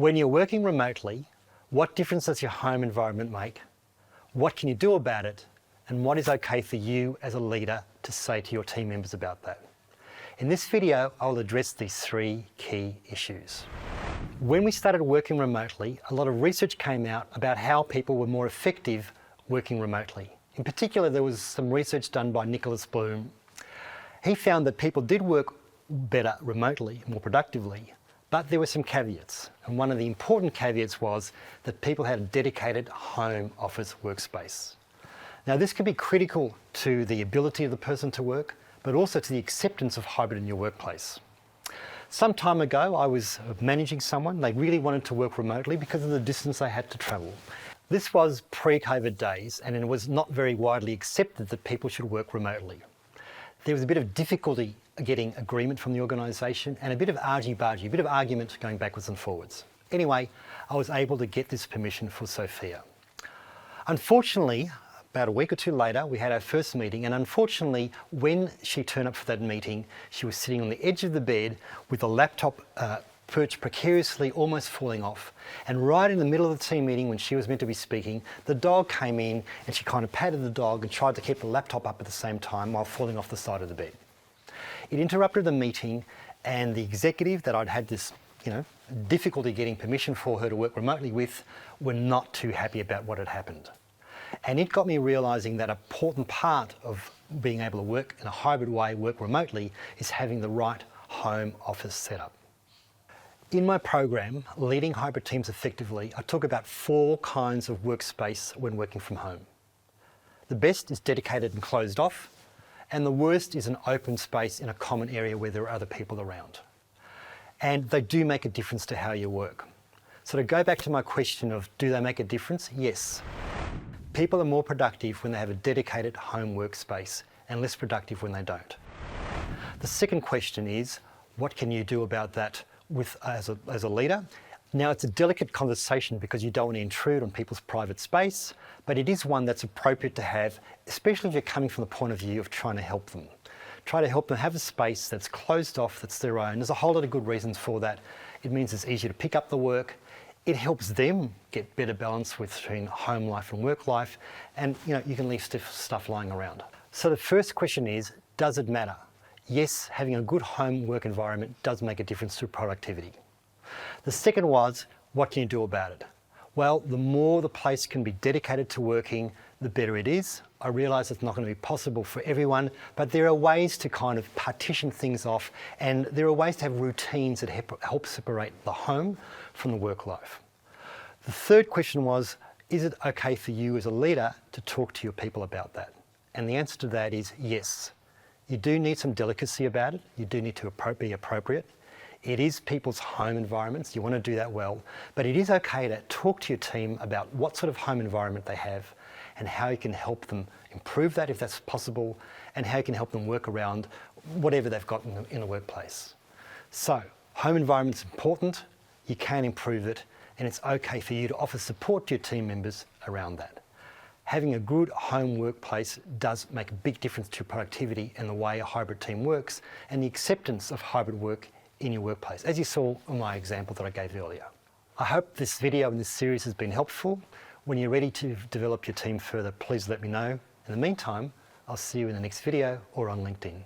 When you're working remotely, what difference does your home environment make? What can you do about it? And what is okay for you as a leader to say to your team members about that? In this video, I'll address these three key issues. When we started working remotely, a lot of research came out about how people were more effective working remotely. In particular, there was some research done by Nicholas Bloom. He found that people did work better remotely, more productively, but there were some caveats. And one of the important caveats was that people had a dedicated home office workspace. Now, this can be critical to the ability of the person to work, but also to the acceptance of hybrid in your workplace. Some time ago, I was managing someone. They really wanted to work remotely because of the distance they had to travel. This was pre-COVID days, and it was not very widely accepted that people should work remotely. There was a bit of difficulty getting agreement from the organisation and a bit of argy-bargy, a bit of argument going backwards and forwards. Anyway, I was able to get this permission for Sophia. Unfortunately, about a week or two later, we had our first meeting, and unfortunately, when she turned up for that meeting, she was sitting on the edge of the bed with a laptop perched precariously, almost falling off. And right in the middle of the team meeting, when she was meant to be speaking, the dog came in and she kind of patted the dog and tried to keep the laptop up at the same time while falling off the side of the bed. It interrupted the meeting, and the executive that I'd had this difficulty getting permission for her to work remotely with were not too happy about what had happened. And it got me realising that an important part of being able to work in a hybrid way, work remotely, is having the right home office setup. In my program, Leading Hybrid Teams Effectively, I talk about 4 kinds of workspace when working from home. The best is dedicated and closed off, and the worst is an open space in a common area where there are other people around. And they do make a difference to how you work. So to go back to my question of, do they make a difference? Yes. People are more productive when they have a dedicated home workspace and less productive when they don't. The second question is, what can you do about that as a leader? Now, it's a delicate conversation because you don't want to intrude on people's private space, but it is one that's appropriate to have, especially if you're coming from the point of view of trying to help them. Try to help them have a space that's closed off, that's their own. There's a whole lot of good reasons for that. It means it's easier to pick up the work. It helps them get better balance between home life and work life, and you can leave stuff lying around. So the first question is, does it matter? Yes, having a good home work environment does make a difference to productivity. The second was, what can you do about it? Well, the more the place can be dedicated to working, the better it is. I realise it's not going to be possible for everyone, but there are ways to kind of partition things off, and there are ways to have routines that help separate the home from the work life. The third question was, is it okay for you as a leader to talk to your people about that? And the answer to that is yes. You do need some delicacy about it. You do need to be appropriate. It is people's home environments. You want to do that well. But it is okay to talk to your team about what sort of home environment they have and how you can help them improve that if that's possible, and how you can help them work around whatever they've got in the workplace. So, home environment's important. You can improve it, and it's okay for you to offer support to your team members around that. Having a good home workplace does make a big difference to productivity and the way a hybrid team works, and the acceptance of hybrid work in your workplace, as you saw in my example that I gave earlier. I hope this video and this series has been helpful. When you're ready to develop your team further, please let me know. In the meantime, I'll see you in the next video or on LinkedIn.